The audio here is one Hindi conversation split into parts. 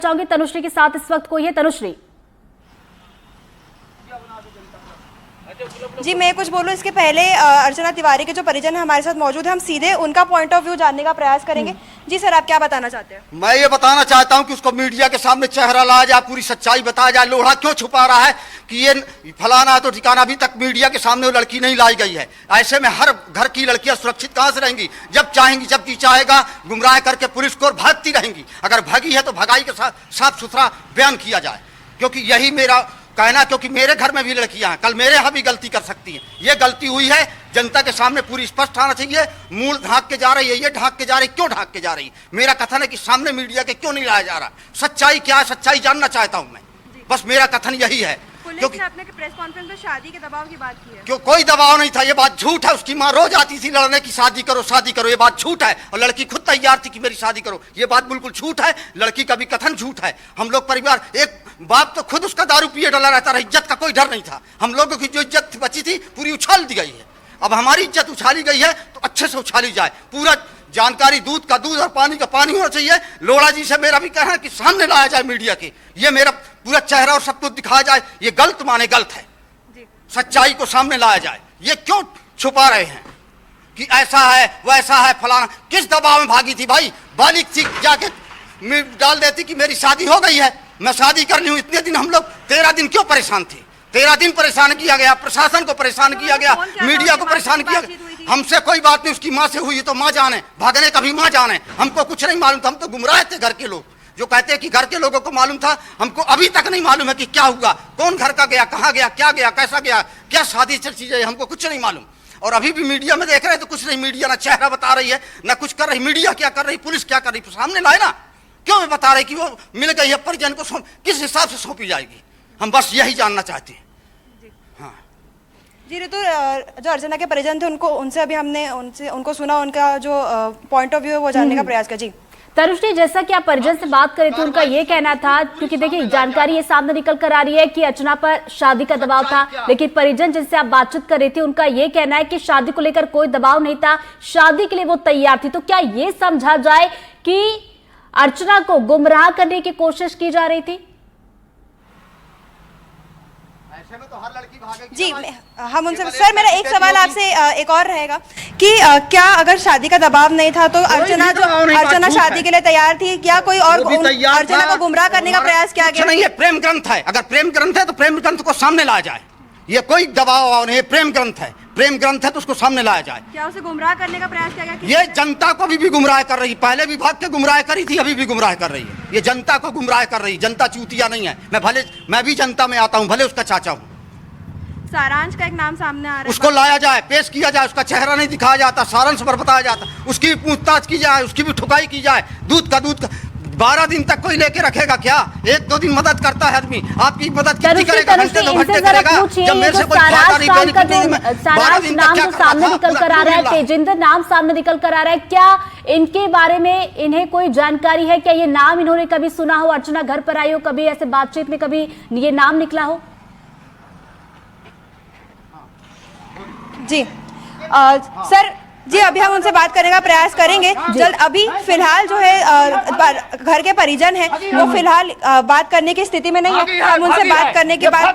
चाहूंगी तनुश्री के साथ इस वक्त कोई है। तनुश्री जी, मैं कुछ बोलूं इसके पहले अर्चना तिवारी के जो परिजन है हमारे साथ मौजूद है, हम सीधे उनका पॉइंट ऑफ व्यू जानने का प्रयास करेंगे। जी सर, आप क्या बताना चाहते हैं? मैं ये बताना चाहता हूं कि उसको मीडिया के सामने चेहरा लाया जाए, पूरी सच्चाई बताया जाए। लोढ़ा क्यों छुपा रहा है कि ये फलाना तो ठिकाना, अभी तक मीडिया के सामने वो लड़की नहीं लाई गई है। ऐसे में हर घर की लड़कियां सुरक्षित कहां से रहेंगी? जब चाहेंगी, जब जी चाहेगा गुमराह करके पुलिस को भागती रहेंगी। अगर भागी है तो भगाई के साथ साफ सुथरा बयान किया जाए, क्योंकि यही मेरा कहना, क्योंकि मेरे घर में भी लड़कियां हैं, कल मेरे यहाँ भी गलती कर सकती हैं। ये गलती हुई है, जनता के सामने पूरी स्पष्ट आना चाहिए। मूल ढांक के जा रही है, ये ढांक के जा रही, क्यों ढांक के जा रही? मेरा कथन है कि सामने मीडिया के क्यों नहीं लाया जा रहा? सच्चाई क्या है, सच्चाई जानना चाहता हूं मैं, बस मेरा कथन यही है। क्योंकि आपने प्रेस कॉन्फ्रेंस में शादी के दबाव की बात की है। क्यों? कोई दबाव नहीं था, ये बात झूठ है। उसकी माँ रोज आती थी लड़ने की, शादी करो शादी करो, ये बात झूठ है। और लड़की खुद तैयार थी कि मेरी शादी करो, ये बात बिल्कुल झूठ है। लड़की का भी कथन झूठ है। हम लोग परिवार, एक बाप तो खुद उसका दारू पिए डला रहता रहा, इज्जत का कोई डर नहीं था। हम लोगों की जो इज्जत बची थी पूरी उछाल दी गई है। अब हमारी इज्जत उछाली गई है तो अच्छे से उछाली जाए। पूरा जानकारी, दूध का दूध और पानी का पानी होना चाहिए। लोढ़ा जी से मेरा भी कहना है कि सामने लाया जाए मीडिया के, ये मेरा पूरा चेहरा और सब कुछ दिखाया जाए। ये गलत माने गलत है, सच्चाई को सामने लाया जाए। ये क्यों छुपा रहे हैं कि ऐसा है वैसा है फलाना? किस दबाव में भागी थी भाई? बालिक थी, जाके डाल देती कि मेरी शादी हो गई है, मैं शादी कर ली हूं। इतने दिन हम लोग 13 दिन क्यों परेशान थे? 13 दिन परेशान किया गया, प्रशासन को परेशान किया गया, मीडिया को परेशान किया गया। हमसे कोई बात नहीं, उसकी माँ से हुई तो माँ जाने, भागने का भी माँ जाने। हमको कुछ नहीं मालूम था, हम तो गुमराह थे। घर के लोग जो कहते हैं कि घर के लोगों को मालूम था, हमको अभी तक नहीं मालूम है कि क्या हुआ, कौन घर का गया, कहाँ गया, क्या गया, कैसा गया, क्या शादी चीजें, हमको कुछ नहीं मालूम। और अभी भी मीडिया में देख रहे हैं तो कुछ नहीं, मीडिया ना चेहरा बता रही है ना कुछ कर रही। मीडिया क्या कर रही, पुलिस क्या कर रही, सामने लाए ना। क्यों बता रहे कि वो मिल गई है, परिजन को किस हिसाब से सौंपी जाएगी? हम बस यही जानना चाहते हैं। हाँ जी ऋतु, जो अर्चना के परिजन थे उनसे अभी हमने उनको सुना, उनका जो पॉइंट ऑफ व्यू है वो जानने का प्रयास किया। जी तनुश्री, जैसा कि आप परिजन से बात करें तो उनका ये कहना था, क्योंकि देखिए जानकारी ये सामने निकल कर आ रही है कि अर्चना पर शादी का दबाव था, लेकिन परिजन जिनसे आप बातचीत कर रही थी उनका ये कहना है कि शादी को लेकर कोई दबाव नहीं था, शादी के लिए वो तैयार थी। तो क्या ये समझा जाए कि अर्चना को गुमराह करने की कोशिश की जा रही थी? ऐसे में तो हर लड़की भागेगी। जी, हम उनसे सर, मेरा एक सवाल आपसे एक और रहेगा कि क्या अगर शादी का दबाव नहीं था तो अर्चना शादी के लिए तैयार थी? क्या कोई और अर्चना को गुमराह करने का प्रयास किया गया? नहीं, ये प्रेम ग्रंथ है। अगर प्रेम ग्रंथ है तो प्रेम ग्रंथ को सामने लाया जाए। ये कोई दबाव नहीं, प्रेम ग्रंथ है। प्रेम ग्रंथ है तो उसको सामने लाया जाए। क्या उसे गुमराह करने का प्रयास किया गया? ये जनता को भी गुमराह कर रही, पहले भी भाग के गुमराह करी थी, अभी भी गुमराह कर रही है। ये जनता को गुमराह कर रही। जनता चूतिया नहीं है। मैं भी जनता में आता हूँ, भले उसका चाचा हूँ। सारांश का एक नाम सामने आ रहा है, उसको लाया जाए, पेश किया जाए, उसका चेहरा नहीं दिखाया जाता, सारांश पर बताया जाता, उसकी भी पूछताछ की जाए, उसकी भी ठुकाई की जाए। दूध का 12 दिन तक कोई लेके रखेगा क्या? 1-2 दिन मदद करता है आदमी, आपकी मदद कितनी करेगा? घंटे 2 घंटे करेगा। जब मेरे से कोई सारांश नाम जो सामने निकल कर आ रहा है, तेजिंदर नाम सामने निकल कर आ रहा है, क्या इनके बारे में इन्हें कोई जानकारी है? क्या ये नाम इन्होंने कभी सुना हो? अर्चना घर पर आई हो, कभी ऐसे बातचीत में कभी ये नाम निकला हो? जी सर, जी अभी हम उनसे बात करने का प्रयास करेंगे जल्द। अभी फिलहाल जो है घर के परिजन हैं वो फिलहाल बात करने की स्थिति में नहीं है। हम उनसे बात करने के बाद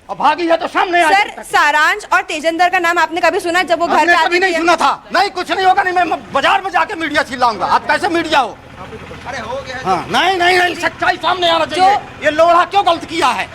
भागी है तो सामने आ। सर, सारांश और तेजिंदर का नाम आपने कभी सुना जब वो घर पे कभी नहीं सुना था? नहीं, कुछ नहीं होगा। नहीं, मैं बाजार में जाके मीडिया चिल्लाऊंगा। आप कैसे मीडिया हो? अरे हो गया। हाँ, नहीं, सच्चाई सामने आना चाहिए। ये लोढ़ा क्यों गलत किया है?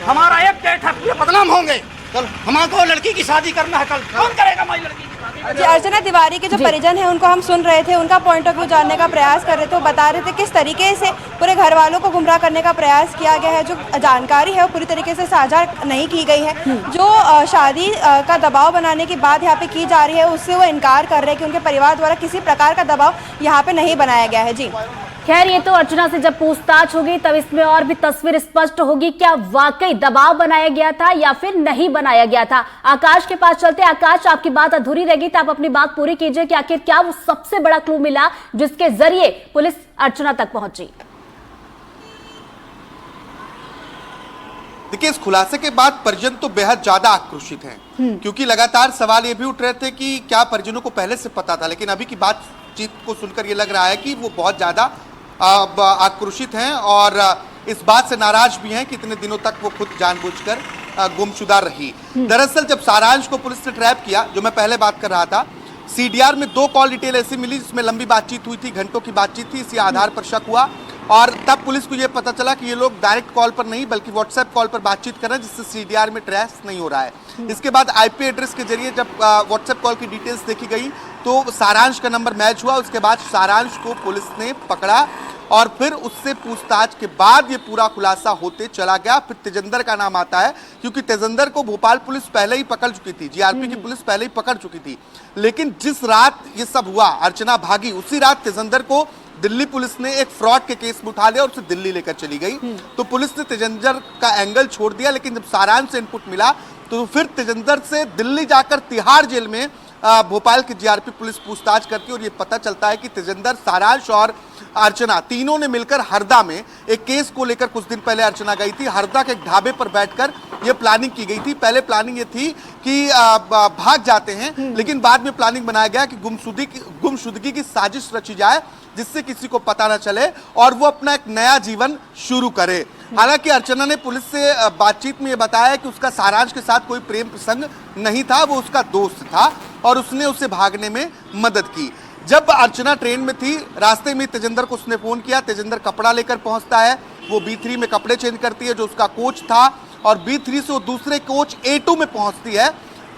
हमारा एक डेट है, पूरे बदनाम होंगे। कल हमको लड़की की शादी करना है, कल कौन करेगा हमारी लड़की की शादी? जी, अर्चना तिवारी के जो परिजन हैं उनको हम सुन रहे थे, उनका पॉइंट ऑफ व्यू जानने का प्रयास कर रहे थे। वो बता रहे थे किस तरीके से पूरे घर वालों को गुमराह करने का प्रयास किया गया है। जो जानकारी है वो पूरी तरीके से साझा नहीं की गई है। जो शादी का दबाव बनाने की बात यहाँ पे की जा रही है उससे वो इनकार कर रहे हैं कि उनके परिवार द्वारा किसी प्रकार का दबाव यहाँ पे नहीं बनाया गया है। जी खैर, ये तो अर्चना से जब पूछताछ होगी तब इसमें और भी तस्वीर स्पष्ट होगी, क्या वाकई दबाव बनाया गया था या फिर नहीं बनाया गया था। आकाश के पास चलते। आकाश, आपकी बात अधूरी रहेगी तो आप अपनी बात पूरी कीजिए कि आखिर क्या वो सबसे बड़ा क्लू मिला जिसके जरिए पुलिस अर्चना तक पहुंची। देखिए, इस खुलासे के बाद परिजन तो बेहद ज्यादा आक्रोशित हैं, क्योंकि लगातार सवाल ये भी उठ रहे थे कि क्या परिजनों को पहले से पता था। लेकिन अभी की बातचीत को सुनकर ये लग रहा है कि वो बहुत ज्यादा आक्रोशित हैं और इस बात से नाराज भी हैं कि इतने दिनों तक वो खुद जानबूझकर गुमशुदा रही। दरअसल जब सारांश को पुलिस ने ट्रैप किया, जो मैं पहले बात कर रहा था, सीडीआर में 2 कॉल डिटेल ऐसी मिली जिसमें लंबी बातचीत हुई थी, घंटों की बातचीत थी। इसी आधार पर शक हुआ और तब पुलिस को यह पता चला कि ये लोग डायरेक्ट कॉल पर नहीं बल्कि व्हाट्सएप कॉल पर बातचीत कर रहे हैं, जिससे सीडीआर में ट्रेस नहीं हो रहा है। इसके बाद आईपी एड्रेस के जरिए जब व्हाट्सएप कॉल की डिटेल्स देखी गई तो सारांश का नंबर मैच हुआ। उसके बाद सारांश को पुलिस ने पकड़ा और फिर उससे पूछताछ के बाद ये पूरा खुलासा होते चला गया। फिर तेजिंदर का नाम आता है क्योंकि तेजिंदर को भोपाल पुलिस पहले ही पकड़ चुकी थी, जीआरपी की पुलिस पहले ही पकड़ चुकी थी। लेकिन जिस रात ये सब हुआ, अर्चना भागी, उसी रात तेजिंदर को दिल्ली पुलिस ने एक फ्रॉड के केस में उठा लिया और उसे दिल्ली लेकर चली गई। तो पुलिस ने तेजिंदर का एंगल छोड़ दिया, लेकिन जब सारांश से इनपुट मिला तो फिर तेजिंदर से दिल्ली जाकर तिहाड़ जेल में भोपाल की जीआरपी पुलिस पूछताछ करती है और ये पता चलता है कि तेजिंदर, सारांश और अर्चना तीनों ने मिलकर हरदा में एक केस को लेकर कुछ दिन पहले अर्चना गई थी। हरदा के एक ढाबे पर बैठकर ये प्लानिंग की गई थी। पहले प्लानिंग ये थी कि भाग जाते हैं, लेकिन बाद में प्लानिंग बनाया गया कि गुमशुदगी की साजिश रची जाए जिससे किसी को पता न चले और वो अपना एक नया जीवन शुरू करे। हालांकि अर्चना ने पुलिस से बातचीत में ये बताया कि उसका सारांश के साथ कोई प्रेम प्रसंग नहीं था, वो उसका दोस्त था और उसने उसे भागने में मदद की। जब अर्चना ट्रेन में थी, रास्ते में तेजिंदर को उसने फोन किया। तेजिंदर कपड़ा लेकर पहुंचता है, वो B3 में कपड़े चेंज करती है जो उसका कोच था और B3 से वो दूसरे कोच A2 में पहुंचती है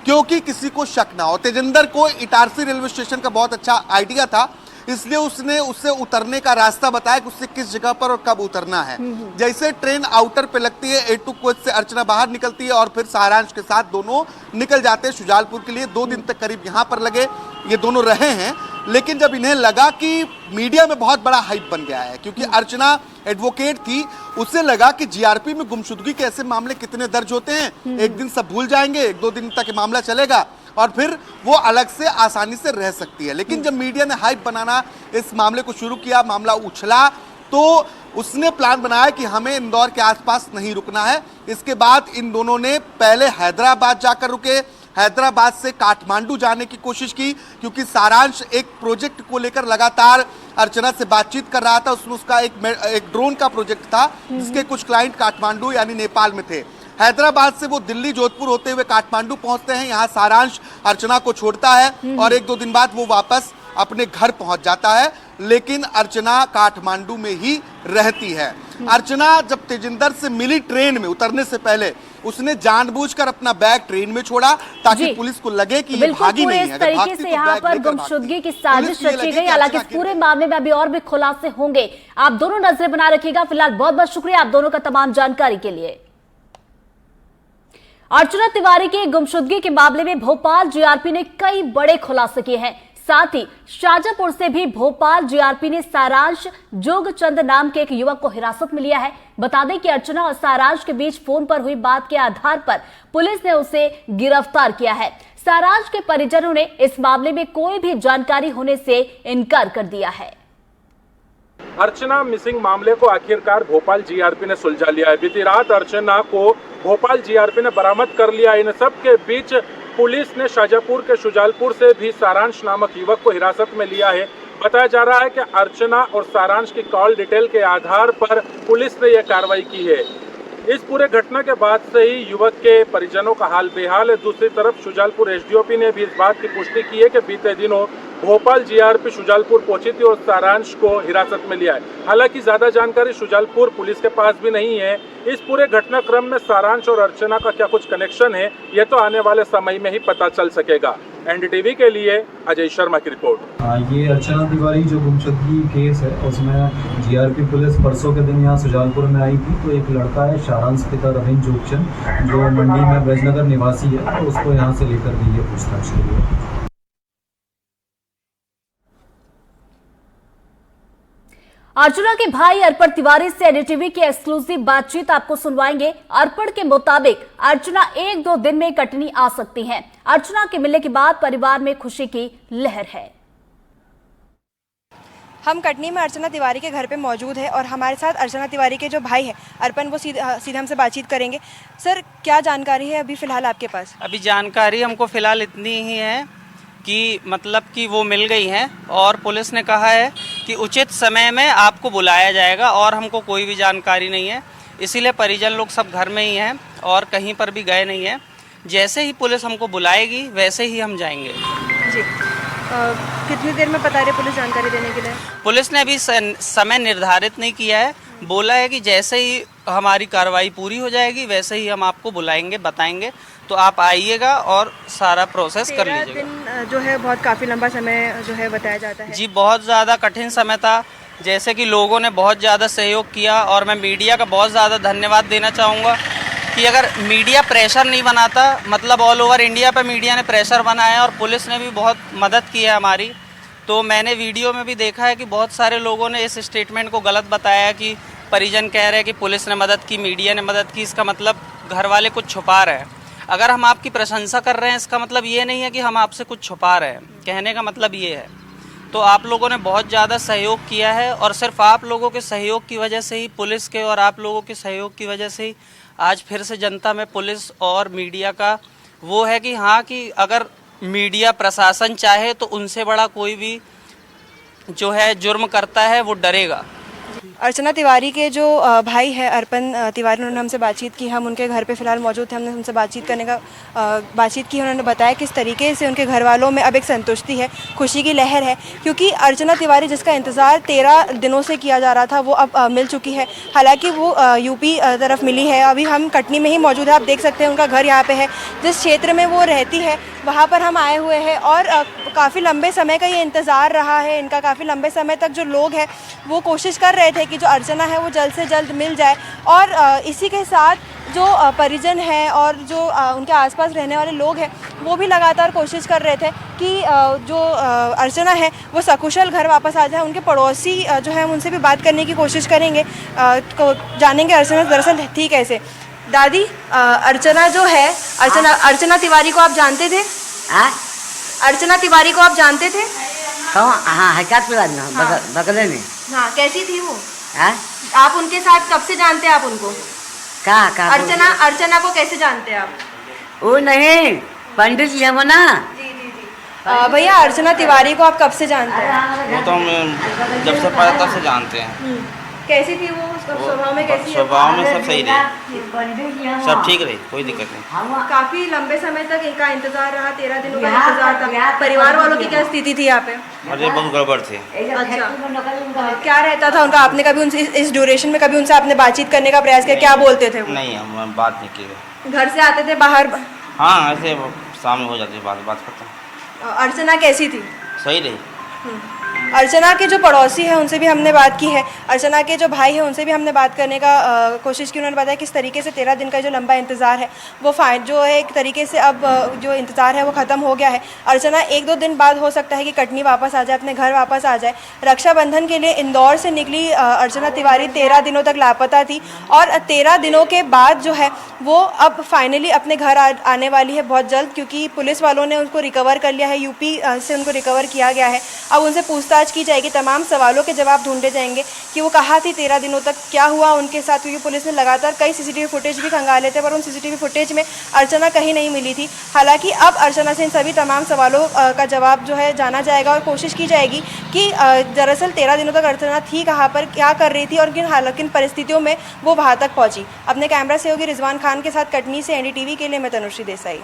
क्योंकि किसी को शक ना हो। तेजिंदर को इटारसी रेलवे स्टेशन का बहुत अच्छा आइडिया था, इसलिए उसने उससे उतरने का रास्ता बताया कि उससे किस जगह पर और कब उतरना है। जैसे ट्रेन आउटर पे लगती है, A2 कोच से अर्चना बाहर निकलती है और फिर सारांश के साथ दोनों निकल जाते हैं शुजालपुर के लिए। 2 दिन तक करीब यहाँ पर लगे, ये दोनों रहे हैं। लेकिन जब इन्हें लगा कि मीडिया में बहुत बड़ा हाइप बन गया है, क्योंकि अर्चना एडवोकेट थी, उसे लगा कि जीआरपी में गुमशुदगी के ऐसे मामले कितने दर्ज होते हैं, एक दिन सब भूल जाएंगे, 1-2 दिन तक ये मामला चलेगा और फिर वो अलग से आसानी से रह सकती है। लेकिन जब मीडिया ने हाइप बनाना इस मामले को शुरू किया, मामला उछला, तो उसने प्लान बनाया कि हमें इंदौर के आसपास नहीं रुकना है। इसके बाद इन दोनों ने पहले हैदराबाद जाकर रुके, हैदराबाद से काठमांडू जाने की कोशिश की क्योंकि सारांश एक प्रोजेक्ट को लेकर लगातार अर्चना से बातचीत कर रहा था। उसमें उसका एक ड्रोन का प्रोजेक्ट था जिसके कुछ क्लाइंट काठमांडू यानी नेपाल में थे। हैदराबाद से वो दिल्ली, जोधपुर होते हुए काठमांडू पहुंचते हैं। यहाँ सारांश अर्चना को छोड़ता है और 1-2 दिन बाद वो वापस अपने घर पहुंच जाता है, लेकिन अर्चना काठमांडू में ही रहती है। अर्चना जब तेजिंदर से मिली ट्रेन में उतरने से पहले, उसने जानबूझकर अपना बैग ट्रेन में छोड़ा ताकि पुलिस को लगे कि ये भागी नहीं है। इस तरीके से यहाँ पर गुमशुदगी की साजिश रची गई। हालांकि इस पूरे मामले में अभी और भी खुलासे होंगे। आप दोनों नजरें बना रखिएगा। फिलहाल बहुत बहुत शुक्रिया आप दोनों का तमाम जानकारी के लिए। अर्चना तिवारी की गुमशुदगी के मामले में भोपाल जीआरपी ने कई बड़े खुलासे किए हैं। साथ ही शाजापुर से भी भोपाल जीआरपी ने सारांश जोगचंद नाम के एक युवक को हिरासत में लिया है। बता दें कि अर्चना और सारांश के बीच फोन पर हुई बात के आधार पर पुलिस ने उसे गिरफ्तार किया है। सारांश के परिजनों ने इस मामले में कोई भी जानकारी होने से इनकार कर दिया है। अर्चना मिसिंग मामले को आखिरकार भोपाल जीआरपी ने सुलझा लिया है। बीती रात अर्चना को भोपाल जीआरपी ने बरामद कर लिया। इन सब के बीच पुलिस ने शाजापुर के शुजालपुर से भी सारांश नामक युवक को हिरासत में लिया है। बताया जा रहा है कि अर्चना और सारांश की कॉल डिटेल के आधार पर पुलिस ने यह कार्रवाई की है। इस पूरे घटना के बाद से ही युवक के परिजनों का हाल बेहाल है। दूसरी तरफ शुजालपुर एसडीओपी ने भी इस बात की पुष्टि की है कि बीते दिनों भोपाल जीआरपी शुजालपुर पहुंची थी और सारांश को हिरासत में लिया है। हालांकि ज्यादा जानकारी शुजालपुर पुलिस के पास भी नहीं है। इस पूरे घटनाक्रम में सारांश और अर्चना का क्या कुछ कनेक्शन है, यह तो आने वाले समय में ही पता चल सकेगा। एनडीटीवी के लिए अजय शर्मा की रिपोर्ट। ये अर्चना तिवारी जो गुमशुदगी केस है, उसमें जीआरपी पुलिस परसों के दिन यहाँ शुजालपुर में आई थी। तो एक लड़का है सारांश पिता रविंद्र जोगचंद, जो मंडी में ब्रजनगर निवासी है, तो उसको यहाँ से लेकर गई है पूछताछ के लिए। अर्चना के भाई अर्पण तिवारी से एनडीटीवी की एक्सक्लूसिव बातचीत आपको सुनवाएंगे। अर्पण के मुताबिक अर्चना 1-2 दिन में कटनी आ सकती हैं। अर्चना के मिलने के बाद परिवार में खुशी की लहर है। हम कटनी में अर्चना तिवारी के घर पे मौजूद है और हमारे साथ अर्चना तिवारी के जो भाई हैं अर्पण, वो सीधे हमसे बातचीत करेंगे। सर, क्या जानकारी है अभी फ़िलहाल आपके पास? अभी जानकारी हमको फ़िलहाल इतनी ही है कि मतलब कि वो मिल गई हैं और पुलिस ने कहा है कि उचित समय में आपको बुलाया जाएगा और हमको कोई भी जानकारी नहीं है, इसीलिए परिजन लोग सब घर में ही हैं और कहीं पर भी गए नहीं हैं। जैसे ही पुलिस हमको बुलाएगी वैसे ही हम जाएंगे। जी कितनी देर में बता रहे पुलिस जानकारी देने के लिए? पुलिस ने अभी समय निर्धारित नहीं किया है, बोला है कि जैसे ही हमारी कार्रवाई पूरी हो जाएगी वैसे ही हम आपको बुलाएंगे, बताएंगे, तो आप आइएगा और सारा प्रोसेस कर 13 लीजिएगा। दिन जो है बहुत काफ़ी लंबा समय जो है बताया जाता है। जी बहुत ज़्यादा कठिन समय था, जैसे कि लोगों ने बहुत ज़्यादा सहयोग किया और मैं मीडिया का बहुत ज़्यादा धन्यवाद देना चाहूँगा कि अगर मीडिया प्रेशर नहीं बनाता, मतलब ऑल ओवर इंडिया पे मीडिया ने प्रेशर बनाया और पुलिस ने भी बहुत मदद की है हमारी। तो मैंने वीडियो में भी देखा है कि बहुत सारे लोगों ने इस स्टेटमेंट को गलत बताया कि परिजन कह रहे हैं कि पुलिस ने मदद की, मीडिया ने मदद की, इसका मतलब घर वाले कुछ छुपा रहे हैं। अगर हम आपकी प्रशंसा कर रहे हैं इसका मतलब ये नहीं है कि हम आपसे कुछ छुपा रहे हैं, कहने का मतलब ये है। तो आप लोगों ने बहुत ज़्यादा सहयोग किया है और सिर्फ आप लोगों के सहयोग की वजह से ही, पुलिस के और आप लोगों के सहयोग की वजह से ही आज फिर से जनता में पुलिस और मीडिया का वो है कि हाँ, कि अगर मीडिया प्रशासन चाहे तो उनसे बड़ा कोई भी जो है जुर्म करता है वो डरेगा। अर्चना तिवारी के जो भाई है अर्पण तिवारी, उन्होंने हमसे बातचीत की। हम उनके घर पे फ़िलहाल मौजूद थे, हमने उनसे बातचीत की। उन्होंने बताया किस तरीके से उनके घर वालों में अब एक संतुष्टि है, खुशी की लहर है, क्योंकि अर्चना तिवारी जिसका इंतज़ार 13 दिनों से किया जा रहा था वो अब मिल चुकी है। हालांकि वो यूपी तरफ मिली है, अभी हम कटनी में ही मौजूद है। आप देख सकते हैं उनका घर यहाँ पे है, जिस क्षेत्र में वो रहती है वहाँ पर हम आए हुए हैं और काफ़ी लंबे समय का ये इंतज़ार रहा है इनका। काफ़ी लंबे समय तक जो लोग हैं वो कोशिश कर रहे थे कि जो अर्चना है वो जल्द से जल्द मिल जाए, और इसी के साथ जो परिजन हैं और जो उनके आसपास रहने वाले लोग हैं वो भी लगातार कोशिश कर रहे थे कि जो अर्चना है वो सकुशल घर वापस आ जाए। उनके पड़ोसी जो है उनसे भी बात करने की कोशिश करेंगे, जानेंगे अर्चना दरअसल थी कैसे। दादी, अर्चना जो है, अर्चना तिवारी को आप जानते थे? अर्चना तिवारी को आप जानते थे? हाँ, हजरत बगल में। हाँ, कैसी थी वो? हाँ? आप उनके साथ कब से जानते हैं आप उनको? का अर्चना को कैसे जानते हैं आप? वो नहीं, पंडित जी है वो ना। भैया, अर्चना तिवारी को आप कब से जानते हैं? वो तो हम जब से पढ़ा तब से जानते हैं। कैसी थी वो? उसका स्वभाव में कैसी? स्वभाव में सब सही रही, सब ठीक रही, कोई दिक्कत नहीं। काफी लंबे समय तक इनका इंतजार रहा, 13 दिनों का इंतजार था। परिवार वालों की क्या स्थिति थी यहाँ पे? अरे बहुत गड़बड़ थी। अच्छा, क्या रहता था उनका? आपने कभी उनसे इस ड्यूरेशन में कभी उनसे आपने बातचीत करने का प्रयास किया? क्या बोलते थे वो? नहीं, हम बात नहीं की। घर से आते थे बाहर? हाँ, ऐसे सामने हो जाती है, बात करता। अर्चना कैसी थी? सही रही। अर्चना के जो पड़ोसी हैं उनसे भी हमने बात की है, अर्चना के जो भाई हैं उनसे भी हमने बात करने का कोशिश की। उन्होंने बताया किस तरीके से 13 दिन का जो लंबा इंतज़ार है वो जो है एक तरीके से अब जो इंतज़ार है वो ख़त्म हो गया है। अर्चना 1-2 दिन बाद हो सकता है कि कटनी वापस आ जाए, अपने घर वापस आ जाए। रक्षाबंधन के लिए इंदौर से निकली अर्चना तिवारी 13 दिनों तक लापता थी, और 13 दिनों के बाद जो है वो अब फाइनली अपने घर आने वाली है बहुत जल्द, क्योंकि पुलिस वालों ने उनको रिकवर कर लिया है, यूपी से उनको रिकवर किया गया है। अब उनसे पूछताछ की जाएगी, तमाम सवालों के जवाब ढूंढे जाएंगे कि वो कहाँ थी 13 दिनों तक, क्या हुआ उनके साथ, क्योंकि पुलिस ने लगातार कई सीसीटीवी फुटेज भी खंगाले थे पर उन सीसीटीवी फुटेज में अर्चना कहीं नहीं मिली थी। हालांकि अब अर्चना से इन सभी तमाम सवालों का जवाब जो है जाना जाएगा और कोशिश की जाएगी कि दरअसल 13 दिनों तक अर्चना थी कहाँ पर, क्या कर रही थी और किन परिस्थितियों में वो वहाँ तक पहुँची। अपने कैमरा सहयोगी रिजवान खान के साथ कटनी से एनडीटीवी के लिए मैं तनुश्री देसाई।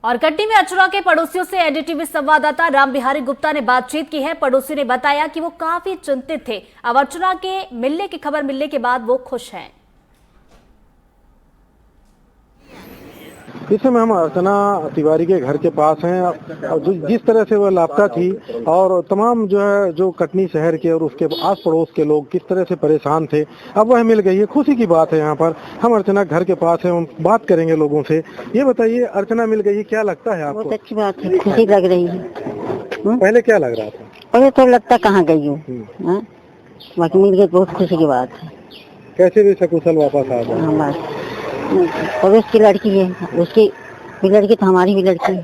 और कटनी में अर्चना के पड़ोसियों से एनडीटीवी संवाददाता राम बिहारी गुप्ता ने बातचीत की है। पड़ोसी ने बताया कि वो काफी चिंतित थे, अब अर्चना के मिलने की खबर मिलने के बाद वो खुश हैं। इस समय हम अर्चना तिवारी के घर के पास हैं। जिस तरह से वह लापता थी और तमाम जो है जो कटनी शहर के और उसके आस पड़ोस के लोग किस तरह से परेशान थे, अब वह मिल गई है। खुशी की बात है। यहाँ पर हम अर्चना घर के पास हैं, हम बात करेंगे लोगों से। ये बताइए, अर्चना मिल गई, क्या लगता है आपको? बहुत अच्छी बात है, खुशी लग रही है। पहले क्या लग रहा था? पहले तो लगता कहाँ गई हूँ, बाकी मिल गई, बहुत खुशी की बात है। कैसे भी सकुशल वापस आ जाए। पड़ोस की लड़की है, उसकी भी लड़की तो हमारी भी लड़की है,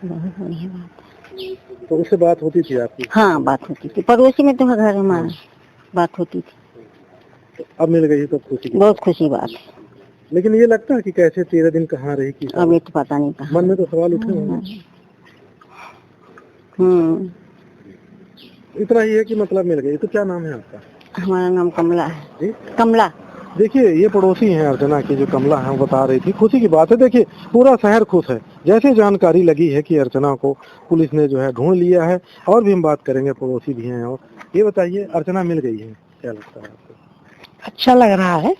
बहुत बढ़िया बात है। तो उससे बात होती थी आपकी? हाँ, बात होती थी, पड़ोसी में तो घर हमारा, बात होती थी। अब मिल गई तो खुशी, बहुत खुशी बात है। लेकिन ये लगता है कि कैसे 13 दिन कहाँ रही की? अब ये तो पता नहीं कहाँ। मन में तो सवाल उठे होंगे। इतना ही है कि मतलब मिल गई। तो क्या नाम है आपका? हमारा नाम कमला है जी, कमला। देखिए ये पड़ोसी हैं अर्चना की, जो कमला है, वो बता रही थी। खुशी की बात है, देखिए पूरा शहर खुश है। जैसे जानकारी लगी है कि अर्चना को पुलिस ने जो है ढूंढ लिया है, और भी हम बात करेंगे, पड़ोसी भी हैं। और ये बताइए, अर्चना मिल गई है, क्या लगता है आपको? अच्छा लग रहा है।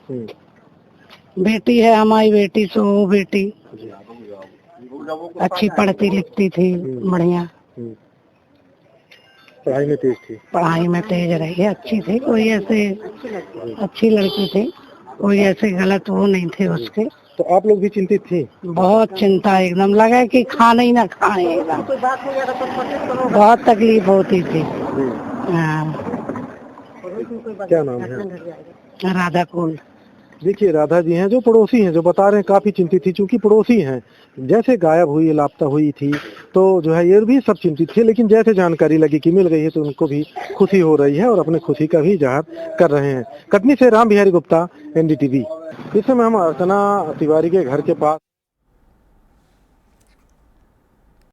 बेटी है हमारी, बेटी सो बेटी अच्छी पढ़ती लिखती थी, बढ़िया पढ़ाई में तेज थी। पढ़ाई में तेज रही है, अच्छी थी, कोई ऐसे अच्छी लड़की थी, कोई ऐसे गलत वो नहीं थे उसके। तो आप लोग भी चिंतित थी? बहुत चिंता, एकदम लगा कि खाना ही ना खाए, एकदम बहुत तकलीफ होती थी। क्या नाम है? राधा कुल। देखिए राधा जी हैं, जो पड़ोसी हैं, जो बता रहे हैं काफी चिंतित थी, क्योंकि पड़ोसी हैं। जैसे गायब हुई, लापता हुई थी, तो जो है ये भी सब चिंतित थे, लेकिन जैसे जानकारी लगी कि मिल गई है, तो उनको भी खुशी हो रही है और अपने खुशी का भी इजहार कर रहे हैं। कटनी से राम बिहारी गुप्ता, NDTV। इस समय हम अर्चना तिवारी के घर के पास